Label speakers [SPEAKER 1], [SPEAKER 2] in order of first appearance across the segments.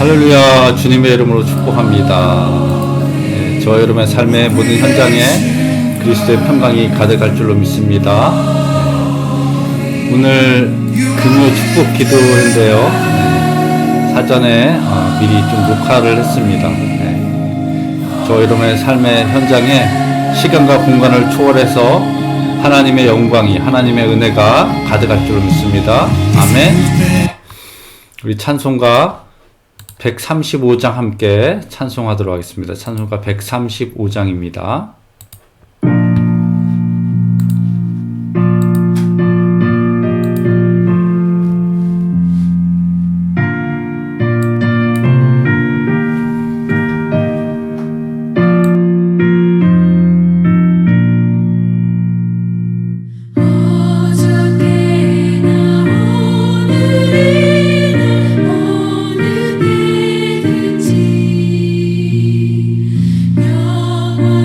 [SPEAKER 1] 할렐루야. 주님의 이름으로 축복합니다. 저 여러분의 삶의 모든 현장에 그리스도의 평강이 가득할 줄로 믿습니다. 오늘 금요 축복 기도인데요. 사전에 미리 좀 녹화를 했습니다. 저 여러분의 삶의 현장에 시간과 공간을 초월해서 하나님의 영광이, 하나님의 은혜가 가득할 줄로 믿습니다. 아멘. 우리 찬송가 135장 함께 찬송하도록 하겠습니다. 찬송가 135장입니다.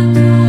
[SPEAKER 2] 영원토록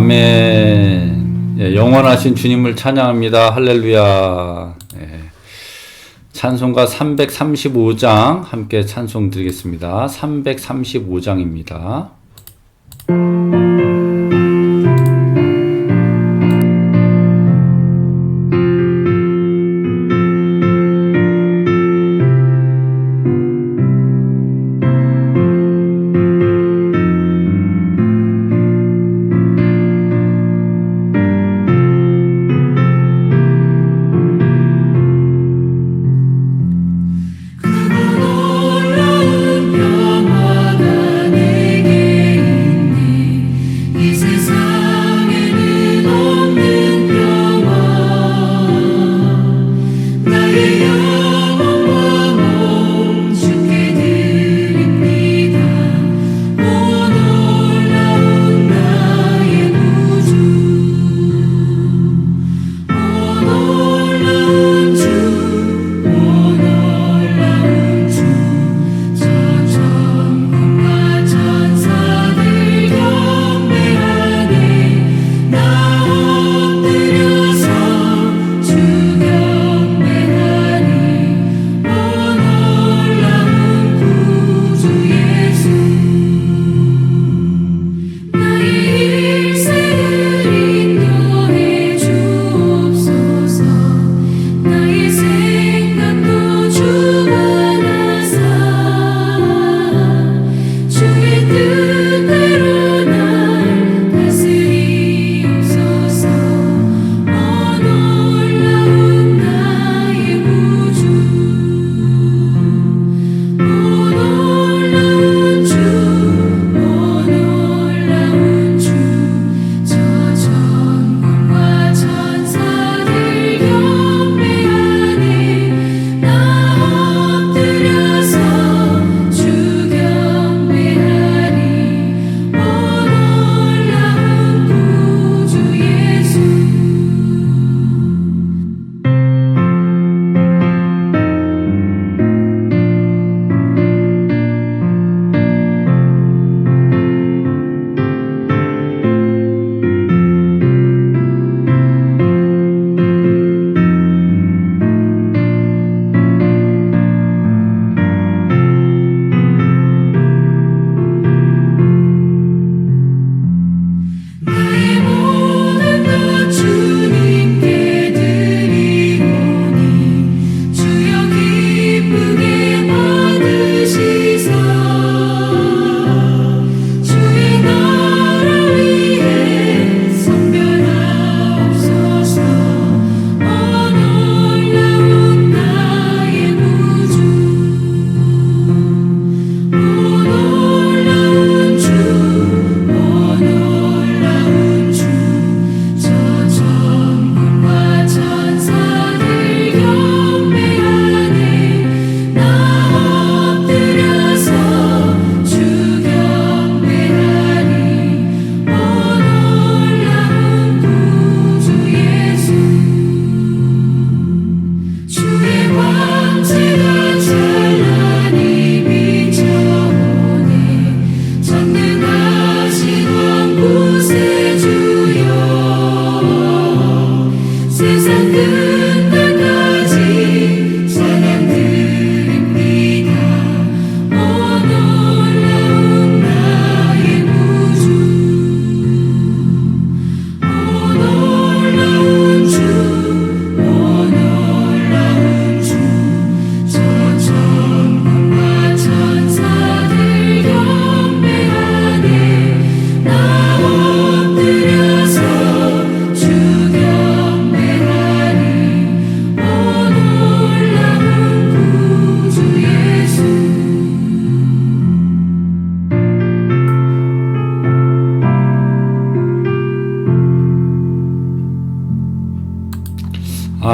[SPEAKER 1] 아멘. 예, 영원하신 주님을 찬양합니다. 할렐루야. 예, 찬송가 335장 함께 찬송 드리겠습니다. 335장입니다.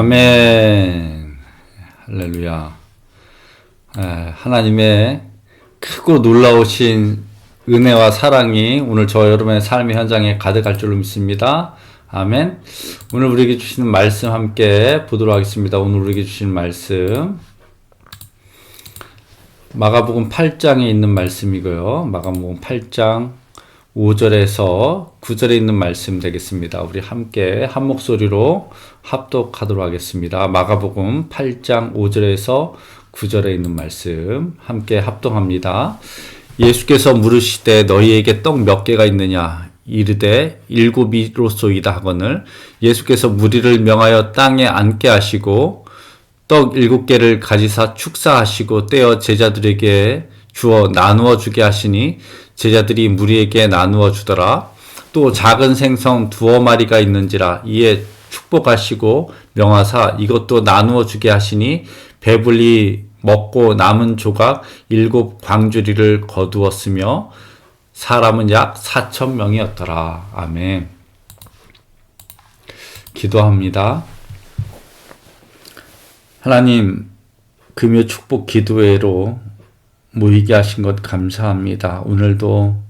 [SPEAKER 1] 아멘. 할렐루야. 하나님의 크고 놀라우신 은혜와 사랑이 오늘 저 여러분의 삶의 현장에 가득할 줄로 믿습니다. 아멘. 오늘 우리에게 주시는 말씀 함께 보도록 하겠습니다. 오늘 우리에게 주시는 말씀 마가복음 8장에 있는 말씀이고요. 마가복음 8장 5절에서 9절에 있는 말씀 되겠습니다. 우리 함께 한 목소리로 합독하도록 하겠습니다. 마가복음 8장 5절에서 9절에 있는 말씀 함께 합독합니다. 예수께서 물으시되 너희에게 떡 몇 개가 있느냐? 이르되 7이로소이다 하거늘 예수께서 무리를 명하여 땅에 앉게 하시고 떡 7개를 가지사 축사하시고 떼어 제자들에게 주어 나누어 주게 하시니 제자들이 무리에게 나누어 주더라. 또 작은 생선 2마리가 있는지라 이에 축복하시고 명하사 이것도 나누어 주게 하시니 배불리 먹고 남은 조각 7 광주리를 거두었으며 사람은 약 4,000명이었더라. 아멘. 기도합니다. 하나님, 금요 축복 기도회로 모이게 하신 것 감사합니다. 오늘도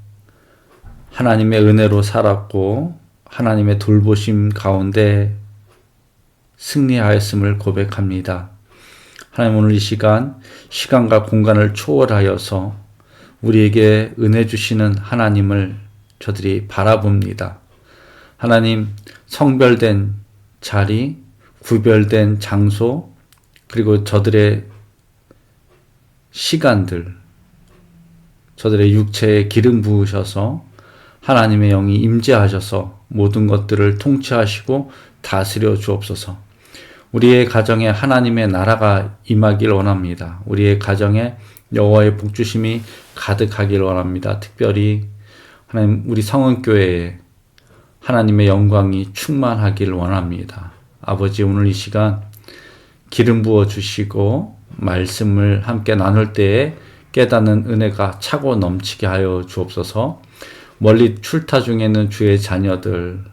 [SPEAKER 1] 하나님의 은혜로 살았고 하나님의 돌보심 가운데 승리하였음을 고백합니다. 하나님, 오늘 이 시간과 공간을 초월하여서 우리에게 은혜 주시는 하나님을 저들이 바라봅니다. 하나님, 성별된 자리, 구별된 장소, 그리고 저들의 시간들, 저들의 육체에 기름 부으셔서 하나님의 영이 임재하셔서 모든 것들을 통치하시고 다스려 주옵소서. 우리의 가정에 하나님의 나라가 임하길 원합니다. 우리의 가정에 여호와의 복주심이 가득하길 원합니다. 특별히 하나님, 우리 성은교회에 하나님의 영광이 충만하길 원합니다. 아버지, 오늘 이 시간 기름 부어 주시고 말씀을 함께 나눌 때에 깨닫는 은혜가 차고 넘치게 하여 주옵소서. 멀리 출타 중에 있는 주의 자녀들,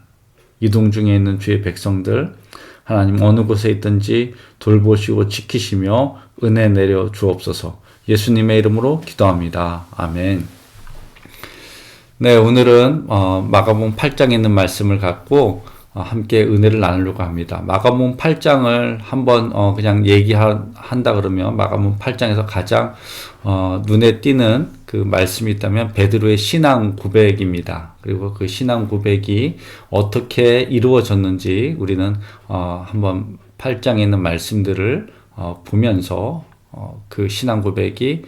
[SPEAKER 1] 이동 중에 있는 주의 백성들, 하나님 어느 곳에 있든지 돌보시고 지키시며 은혜 내려 주옵소서. 예수님의 이름으로 기도합니다. 아멘. 네, 오늘은 마가복음 8장에 있는 말씀을 갖고 함께 은혜를 나누려고 합니다. 마가복음 8장을 한번 그냥 얘기한다 그러면 마가복음 8장에서 가장 눈에 띄는 그 말씀이 있다면 베드로의 신앙 고백입니다. 그리고 그 신앙 고백이 어떻게 이루어졌는지 우리는 한번 8장에 있는 말씀들을 보면서 그 신앙 고백이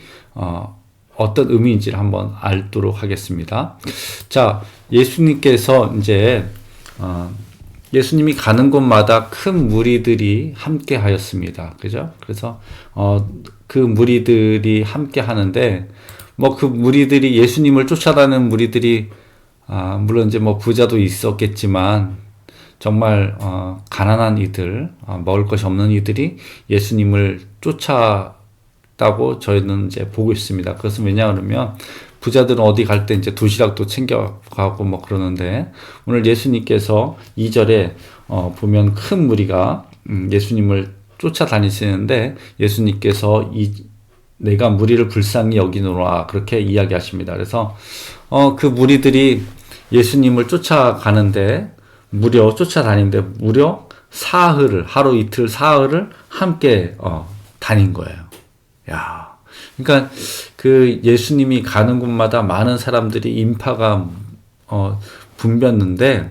[SPEAKER 1] 어떤 의미인지를 한번 알도록 하겠습니다. 자, 예수님께서 이제 예수님이 가는 곳마다 큰 무리들이 함께 하였습니다. 그죠? 그래서, 그 무리들이 함께 하는데, 그 무리들이, 예수님을 쫓아다니는 무리들이, 물론 이제 부자도 있었겠지만, 정말, 가난한 이들, 먹을 것이 없는 이들이 예수님을 쫓았다고 저희는 이제 보고 있습니다. 그것은 왜냐 그러면, 부자들은 어디 갈 때 이제 도시락도 챙겨가고 그러는데, 오늘 예수님께서 2절에 보면 큰 무리가 예수님을 쫓아다니시는데, 예수님께서 내가 무리를 불쌍히 여기노라 그렇게 이야기하십니다. 그래서 그 무리들이 예수님을 쫓아다니는데 무려 사흘을, 하루 이틀 사흘을 함께 다닌 거예요. 야. 그러니까 그 예수님이 가는 곳마다 많은 사람들이 인파가 붐볐는데,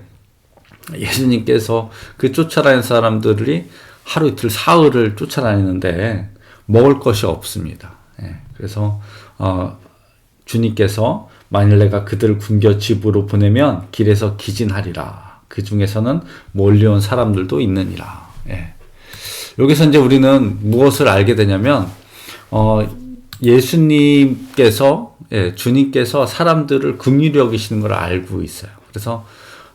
[SPEAKER 1] 예수님께서 그 쫓아다니는 사람들이 하루 이틀 사흘을 쫓아다니는데 먹을 것이 없습니다. 그래서 주님께서 만일 내가 그들을 굶겨 집으로 보내면 길에서 기진하리라. 그 중에서는 몰려온 사람들도 있느니라. 여기서 이제 우리는 무엇을 알게 되냐면 예수님께서, 주님께서 사람들을 긍휼히 여기시는 걸 알고 있어요. 그래서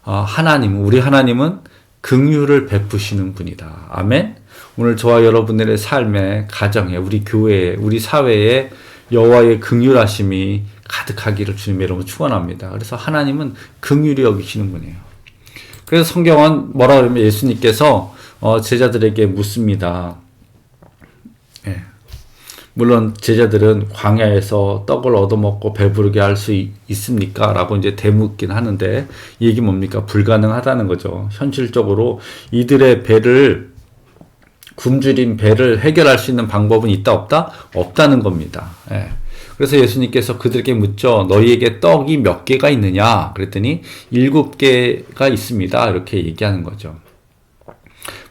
[SPEAKER 1] 우리 하나님은 긍휼을 베푸시는 분이다. 아멘. 오늘 저와 여러분들의 삶에, 가정에, 우리 교회에, 우리 사회에 여호와의 긍휼하심이 가득하기를 주님의 이름으로 축원합니다. 그래서 하나님은 긍휼히 여기시는 분이에요. 그래서 성경은 뭐라 그러면 예수님께서 제자들에게 묻습니다. 물론 제자들은 광야에서 떡을 얻어먹고 배부르게 할 수 있습니까? 라고 이제 대묻긴 하는데, 이게 뭡니까? 불가능하다는 거죠. 현실적으로 이들의 굶주린 배를 해결할 수 있는 방법은 있다 없다? 없다는 겁니다. 그래서 예수님께서 그들에게 묻죠. 너희에게 떡이 몇 개가 있느냐? 그랬더니 7개가 있습니다. 이렇게 얘기하는 거죠.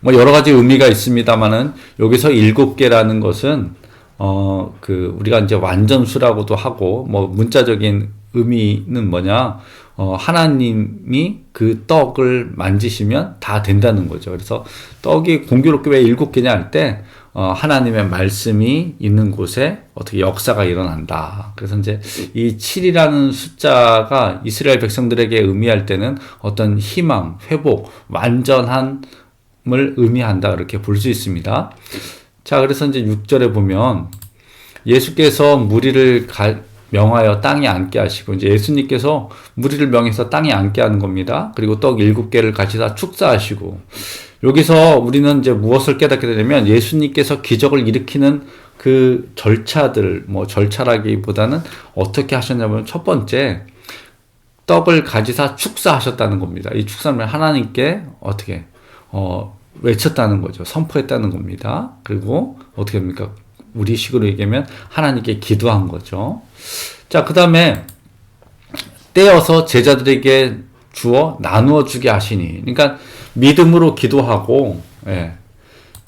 [SPEAKER 1] 뭐 여러 가지 의미가 있습니다만은 여기서 7개라는 것은 우리가 이제 완전수라고도 하고, 뭐 문자적인 의미는 뭐냐? 하나님이 그 떡을 만지시면 다 된다는 거죠. 그래서 떡이 공교롭게 왜 7개냐 할 때, 하나님의 말씀이 있는 곳에 어떻게 역사가 일어난다. 그래서 이제 이 7이라는 숫자가 이스라엘 백성들에게 의미할 때는 어떤 희망, 회복, 완전함을 의미한다. 이렇게 볼 수 있습니다. 자, 그래서 이제 6절에 보면 예수께서 무리를 명하여 땅에 앉게 하시고, 이제 예수님께서 무리를 명해서 땅에 앉게 하는 겁니다. 그리고 떡 7개를 가지다 축사하시고, 여기서 우리는 이제 무엇을 깨닫게 되냐면 예수님께서 기적을 일으키는 그 절차들, 뭐 절차라기보다는 어떻게 하셨냐면 첫 번째, 떡을 가지사 축사하셨다는 겁니다. 이 축사는 하나님께 어떻게 외쳤다는 거죠. 선포했다는 겁니다. 그리고 어떻게 합니까? 우리식으로 얘기하면 하나님께 기도한 거죠. 자, 그 다음에 떼어서 제자들에게 주어 나누어 주게 하시니. 그러니까 믿음으로 기도하고,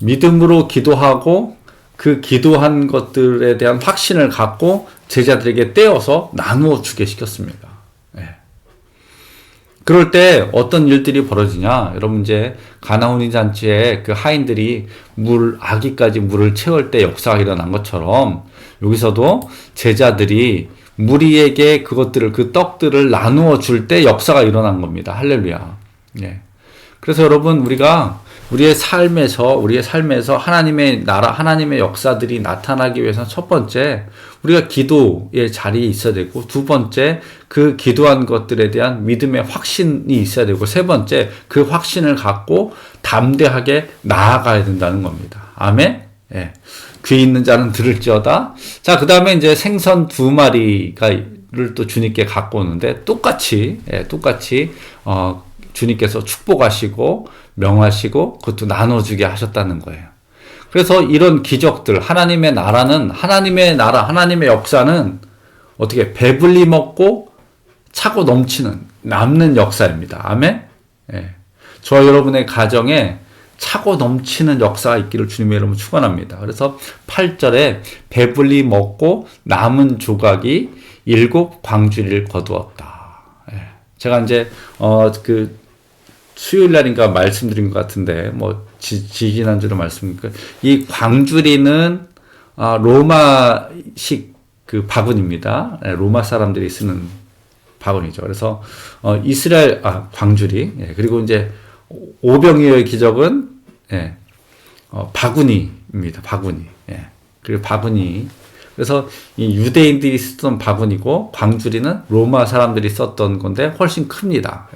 [SPEAKER 1] 믿음으로 기도하고 그 기도한 것들에 대한 확신을 갖고 제자들에게 떼어서 나누어 주게 시켰습니다. 그럴 때 어떤 일들이 벌어지냐? 여러분, 이제 가나훈이 잔치에 그 하인들이 아기까지 물을 채울 때 역사가 일어난 것처럼 여기서도 제자들이 무리에게 그 떡들을 나누어 줄 때 역사가 일어난 겁니다. 할렐루야. 그래서 여러분, 우리의 삶에서 하나님의 나라, 하나님의 역사들이 나타나기 위해서는 첫 번째, 우리가 기도의 자리에 있어야 되고, 두 번째, 그 기도한 것들에 대한 믿음의 확신이 있어야 되고, 세 번째, 그 확신을 갖고 담대하게 나아가야 된다는 겁니다. 아멘? 귀 있는 자는 들을지어다. 자, 그 다음에 이제 생선 2마리를 또 주님께 갖고 오는데, 똑같이, 주님께서 축복하시고 명하시고 그것도 나눠주게 하셨다는 거예요. 그래서 이런 기적들, 하나님의 역사는 어떻게 배불리 먹고 차고 넘치는, 남는 역사입니다. 아멘? 저와 여러분의 가정에 차고 넘치는 역사가 있기를 주님의 이름으로 축원합니다. 그래서 8절에 배불리 먹고 남은 조각이 7 광주리를 거두었다. 제가 이제 수요일 날인가 말씀드린 것 같은데, 뭐 지지난주로 말씀드린 이 광주리는 로마식 그 바구니입니다. 로마 사람들이 쓰는 바구니죠. 그래서 광주리. 그리고 이제 오병이어의 기적은 바구니입니다. 바구니. 그리고 바구니. 그래서 이 유대인들이 쓰던 바구니고 광주리는 로마 사람들이 썼던 건데 훨씬 큽니다.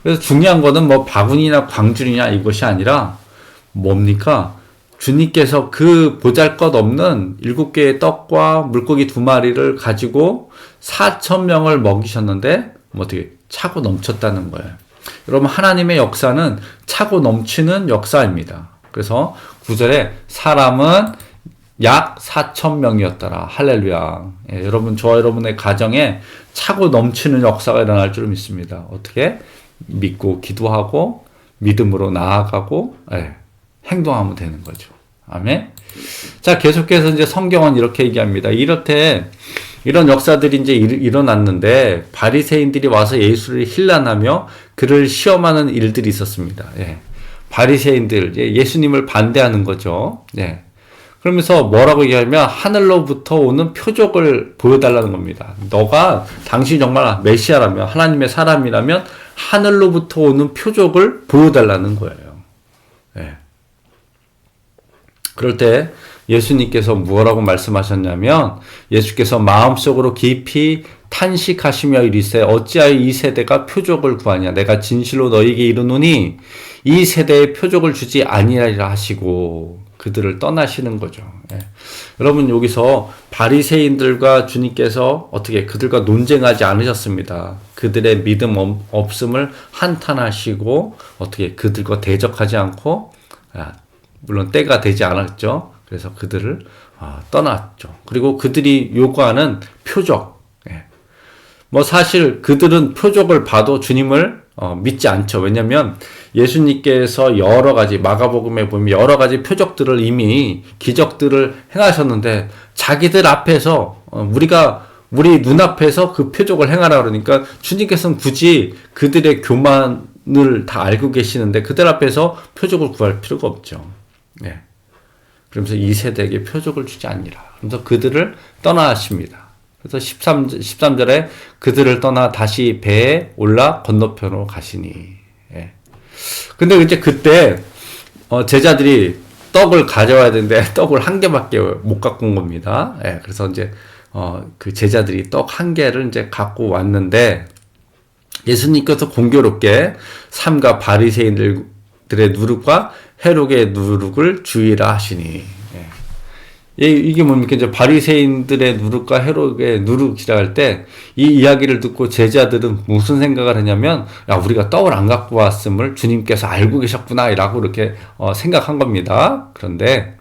[SPEAKER 1] 그래서 중요한 거는 뭐 바구니나 광주리냐 이것이 아니라 뭡니까? 주님께서 그 보잘것없는 7개의 떡과 물고기 2마리를 가지고 4,000명을 먹이셨는데 뭐 어떻게 차고 넘쳤다는 거예요. 여러분, 하나님의 역사는 차고 넘치는 역사입니다. 그래서 9절에 사람은 약 4,000명이었더라. 할렐루야. 여러분, 저와 여러분의 가정에 차고 넘치는 역사가 일어날 줄 믿습니다. 어떻게? 믿고 기도하고 믿음으로 나아가고 행동하면 되는 거죠. 아멘. 자, 계속해서 이제 성경은 이렇게 얘기합니다. 이런 역사들이 이제 일어났는데 바리새인들이 와서 예수를 힐난하며 그를 시험하는 일들이 있었습니다. 바리새인들, 예수님을 반대하는 거죠. 그러면서 뭐라고 얘기하면 하늘로부터 오는 표적을 보여달라는 겁니다. 당신이 정말 메시아라면, 하나님의 사람이라면 하늘로부터 오는 표적을 보여달라는 거예요. 그럴 때 예수님께서 뭐라고 말씀하셨냐면, 예수께서 마음속으로 깊이 탄식하시며 이르시되 어찌하여 이 세대가 표적을 구하냐. 내가 진실로 너희에게 이르노니 이 세대에 표적을 주지 아니하리라 하시고 그들을 떠나시는 거죠. 여러분, 여기서 바리새인들과 주님께서 어떻게 그들과 논쟁하지 않으셨습니다. 그들의 믿음 없음을 한탄하시고 어떻게 그들과 대적하지 않고, 물론 때가 되지 않았죠. 그래서 그들을 떠났죠. 그리고 그들이 요구하는 표적, 뭐 사실 그들은 표적을 봐도 주님을 믿지 않죠. 왜냐면 예수님께서 여러 가지 마가복음에 보면 여러 가지 표적들을 이미 기적들을 행하셨는데 자기들 앞에서 우리 눈앞에서 그 표적을 행하라 그러니까 주님께서는 굳이 그들의 교만을 다 알고 계시는데 그들 앞에서 표적을 구할 필요가 없죠. 그러면서 이 세대에게 표적을 주지 않니라. 그래서 그들을 떠나십니다. 그래서 13절에 그들을 떠나 다시 배에 올라 건너편으로 가시니. 근데 이제 그때 제자들이 떡을 가져와야 되는데 떡을 한 개밖에 못 갖고 온 겁니다. 그래서 이제 그 제자들이 떡 한 개를 이제 갖고 왔는데 예수님께서 공교롭게 삼가 바리새인들의 누룩과 헤롯의 누룩을 주의라 하시니. 이게 뭡니까? 이제 바리새인들의 누룩과 헤롯의 누룩이라 할 때 이 이야기를 듣고 제자들은 무슨 생각을 하냐면 야, 우리가 떡을 안 갖고 왔음을 주님께서 알고 계셨구나 라고 이렇게 생각한 겁니다. 그런데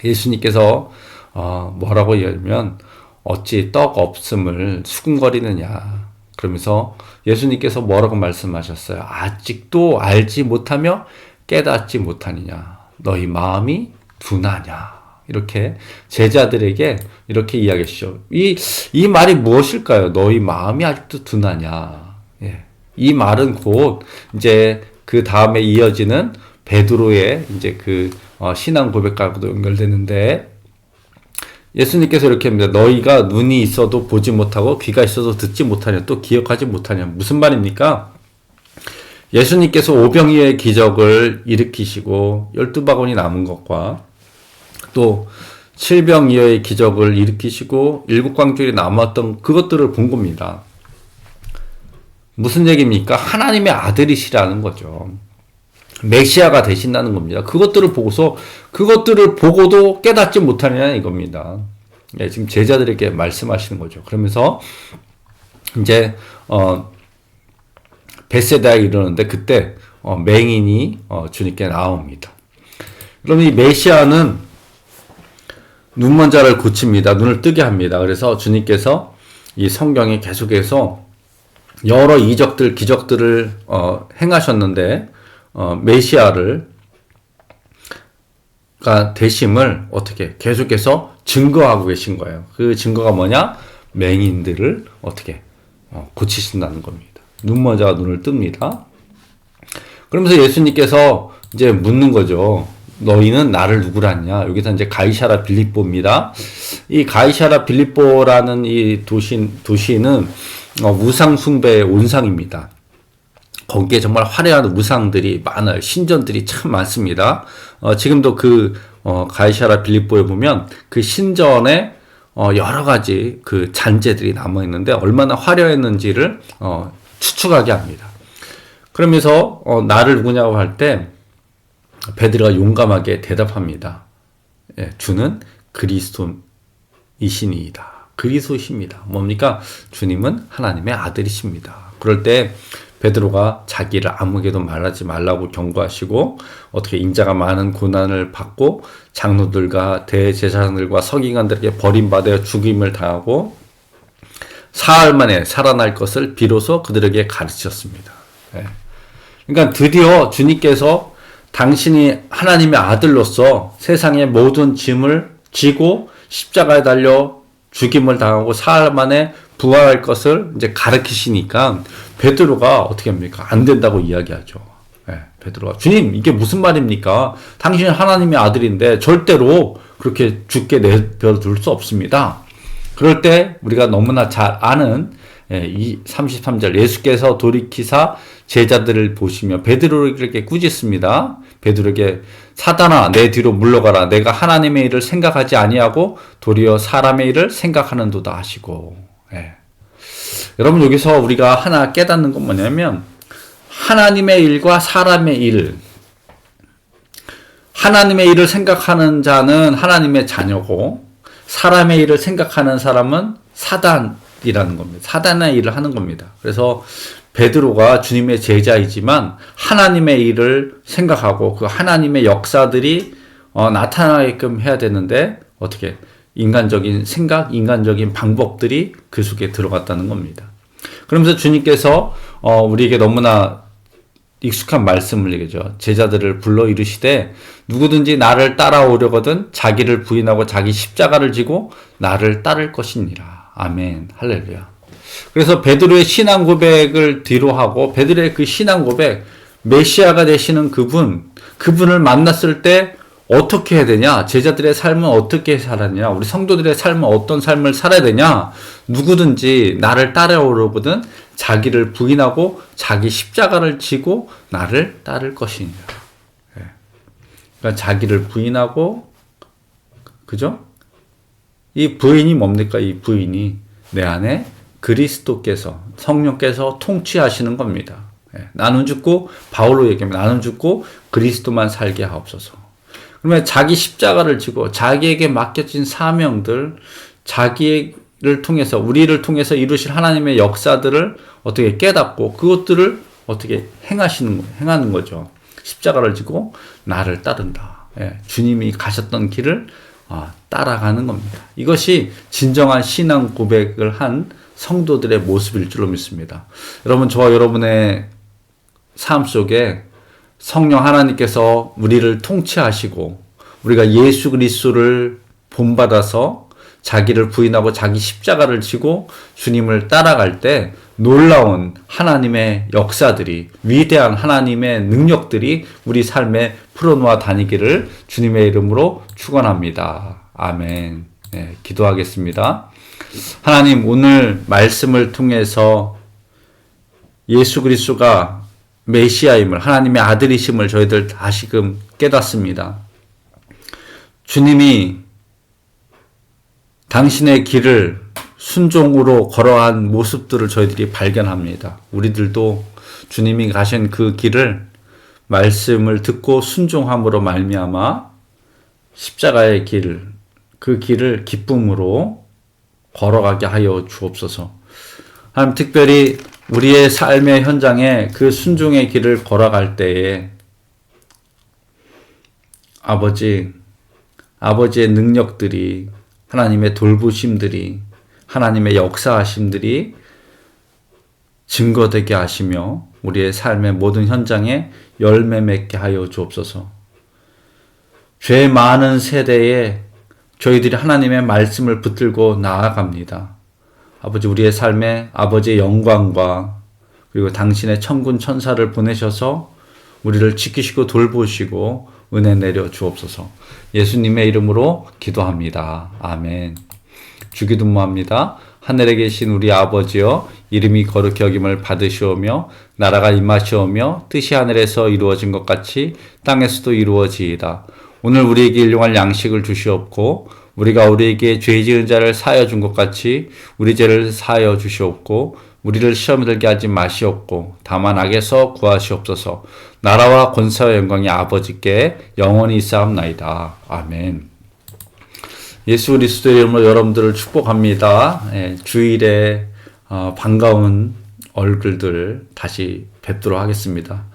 [SPEAKER 1] 예수님께서 뭐라고 얘기하면 어찌 떡 없음을 수군거리느냐 그러면서 예수님께서 뭐라고 말씀하셨어요? 아직도 알지 못하며 깨닫지 못하느냐 너희 마음이 둔하냐 이렇게 제자들에게 이렇게 이야기하시죠. 이 말이 무엇일까요? 너희 마음이 아직도 둔하냐. 이 말은 곧 이제 그 다음에 이어지는 베드로의 이제 그 신앙 고백과도 연결되는데 예수님께서 이렇게 합니다. 너희가 눈이 있어도 보지 못하고 귀가 있어도 듣지 못하냐 또 기억하지 못하냐 무슨 말입니까? 예수님께서 오병이어의 기적을 일으키시고 12바구니 남은 것과 또 7병이어의 기적을 일으키시고 7광줄이 남았던 그것들을 본 겁니다. 무슨 얘기입니까? 하나님의 아들이시라는 거죠. 메시아가 되신다는 겁니다. 그것들을 보고도 깨닫지 못하느냐 이겁니다. 지금 제자들에게 말씀하시는 거죠. 그러면서 이제 벳세다에 이르는데 그때 맹인이 주님께 나옵니다. 그럼 이 메시아는 눈먼 자를 고칩니다. 눈을 뜨게 합니다. 그래서 주님께서 이 성경에 계속해서 여러 이적들, 기적들을 행하셨는데 메시아가 되심을 어떻게 계속해서 증거하고 계신 거예요. 그 증거가 뭐냐? 맹인들을 어떻게 고치신다는 겁니다. 눈먼 자가 눈을 뜹니다. 그러면서 예수님께서 이제 묻는 거죠. 너희는 나를 누구라냐? 여기서 이제 가이사라 빌립보입니다. 이 가이사라 빌립보라는 이 도시는 우상 숭배의 온상입니다. 거기에 정말 화려한 우상들이 많아요. 신전들이 참 많습니다. 지금도 그 가이사라 빌립보에 보면 그 신전에 여러 가지 그 잔재들이 남아 있는데 얼마나 화려했는지를 추측하게 합니다. 그러면서 나를 누구냐고 할 때 베드로가 용감하게 대답합니다. 주는 그리스도이시니이다. 그리스도이십니다. 뭡니까? 주님은 하나님의 아들이십니다. 그럴 때 베드로가 자기를 아무에게도 말하지 말라고 경고하시고 어떻게 인자가 많은 고난을 받고 장로들과 대제사장들과 서기관들에게 버림받아 죽임을 당하고 사흘 만에 살아날 것을 비로소 그들에게 가르치셨습니다. 그러니까 드디어 주님께서 당신이 하나님의 아들로서 세상의 모든 짐을 지고 십자가에 달려 죽임을 당하고 사흘 만에 부활할 것을 이제 가르치시니까 베드로가 어떻게 합니까? 안 된다고 이야기하죠. 베드로가 주님 이게 무슨 말입니까? 당신은 하나님의 아들인데 절대로 그렇게 죽게 내버려둘 수 없습니다. 그럴 때 우리가 너무나 잘 아는 이 33절 예수께서 돌이키사 제자들을 보시며 베드로에게 꾸짖습니다. 베드로에게 사단아 내 뒤로 물러가라. 내가 하나님의 일을 생각하지 아니하고 도리어 사람의 일을 생각하는도다 하시고. 여러분 여기서 우리가 하나 깨닫는 건 뭐냐면 하나님의 일과 사람의 일, 하나님의 일을 생각하는 자는 하나님의 자녀고 사람의 일을 생각하는 사람은 사단이라는 겁니다. 사단의 일을 하는 겁니다. 그래서 베드로가 주님의 제자이지만 하나님의 일을 생각하고 그 하나님의 역사들이 나타나게끔 해야 되는데 어떻게 인간적인 생각, 인간적인 방법들이 그 속에 들어갔다는 겁니다. 그러면서 주님께서 우리에게 너무나 익숙한 말씀을 얘기하죠. 제자들을 불러 이르시되 누구든지 나를 따라오려거든 자기를 부인하고 자기 십자가를 지고 나를 따를 것이니라. 아멘. 할렐루야. 그래서 베드로의 신앙 고백을 뒤로 하고 베드로의 그 신앙 고백, 메시아가 되시는 그분을 만났을 때 어떻게 해야 되냐? 제자들의 삶은 어떻게 살았냐? 우리 성도들의 삶은 어떤 삶을 살아야 되냐? 누구든지 나를 따라오려거든 자기를 부인하고 자기 십자가를 지고 나를 따를 것이니라. 그러니까 자기를 부인하고, 그죠? 이 부인이 뭡니까? 이 부인이 내 안에 그리스도께서, 성령께서 통치하시는 겁니다. 나는 죽고, 바울로 얘기하면 나는 죽고 그리스도만 살게 하옵소서. 그러면 자기 십자가를 지고 자기에게 맡겨진 사명들, 자기를 통해서, 우리를 통해서 이루실 하나님의 역사들을 어떻게 깨닫고 그것들을 어떻게 행하는 거죠. 십자가를 지고 나를 따른다. 주님이 가셨던 길을 따라가는 겁니다. 이것이 진정한 신앙 고백을 한 성도들의 모습일 줄로 믿습니다. 여러분, 저와 여러분의 삶 속에 성령 하나님께서 우리를 통치하시고 우리가 예수 그리스도를 본받아서 자기를 부인하고 자기 십자가를 지고 주님을 따라갈 때 놀라운 하나님의 역사들이, 위대한 하나님의 능력들이 우리 삶에 풀어놓아 다니기를 주님의 이름으로 축원합니다. 아멘. 기도하겠습니다. 하나님, 오늘 말씀을 통해서 예수 그리스도가 메시아임을, 하나님의 아들이심을 저희들 다시금 깨닫습니다. 주님이 당신의 길을 순종으로 걸어간 모습들을 저희들이 발견합니다. 우리들도 주님이 가신 그 길을 말씀을 듣고 순종함으로 말미암아 십자가의 길, 그 길을 기쁨으로 걸어가게 하여 주옵소서. 하나님, 특별히 우리의 삶의 현장에 그 순종의 길을 걸어갈 때에 아버지의 능력들이, 하나님의 돌보심들이, 하나님의 역사하심들이 증거되게 하시며 우리의 삶의 모든 현장에 열매 맺게 하여 주옵소서. 죄 많은 세대에 저희들이 하나님의 말씀을 붙들고 나아갑니다. 아버지, 우리의 삶에 아버지의 영광과 그리고 당신의 천군 천사를 보내셔서 우리를 지키시고 돌보시고 은혜 내려 주옵소서. 예수님의 이름으로 기도합니다. 아멘. 주기도모합니다. 하늘에 계신 우리 아버지여, 이름이 거룩히 여김을 받으시오며 나라가 임하시오며 뜻이 하늘에서 이루어진 것 같이 땅에서도 이루어지이다. 오늘 우리에게 일용할 양식을 주시옵고 우리가 우리에게 죄 지은 자를 사하여 준 것 같이 우리 죄를 사하여 주시옵고 우리를 시험에 들게 하지 마시옵고 다만 악에서 구하시옵소서. 나라와 권세와 영광이 아버지께 영원히 있사옵나이다. 아멘. 예수 그리스도의 이름으로 여러분들을 축복합니다. 주일에 반가운 얼굴들 다시 뵙도록 하겠습니다.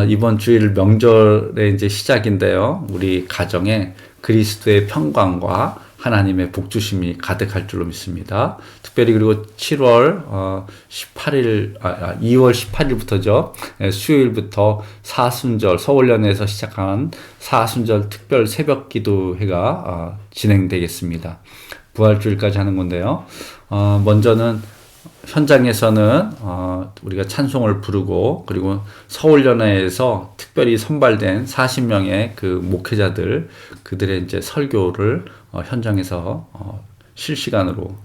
[SPEAKER 1] 이번 주일 명절의 이제 시작인데요. 우리 가정에 그리스도의 평강과 하나님의 복주심이 가득할 줄로 믿습니다. 특별히 그리고 2월 18일부터죠. 수요일부터 사순절, 서울연회에서 시작한 사순절 특별 새벽 기도회가 진행되겠습니다. 부활주일까지 하는 건데요. 먼저는 현장에서는 우리가 찬송을 부르고 그리고 서울연회에서 특별히 선발된 40명의 그 목회자들, 그들의 이제 설교를 현장에서 실시간으로,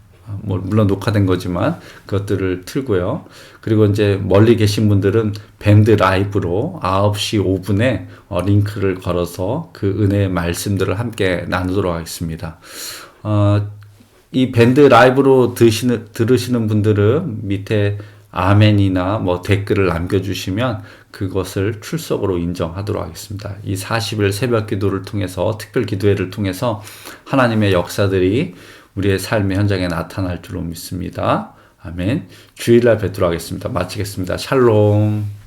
[SPEAKER 1] 물론 녹화된 거지만 그것들을 틀고요. 그리고 이제 멀리 계신 분들은 밴드 라이브로 9시 5분에 링크를 걸어서 그 은혜의 말씀들을 함께 나누도록 하겠습니다. 이 밴드 라이브로 들으시는 분들은 밑에 아멘이나 댓글을 남겨주시면 그것을 출석으로 인정하도록 하겠습니다. 이 40일 새벽 기도를 통해서, 특별 기도회를 통해서 하나님의 역사들이 우리의 삶의 현장에 나타날 줄로 믿습니다. 아멘. 주일날 뵙도록 하겠습니다. 마치겠습니다. 샬롬.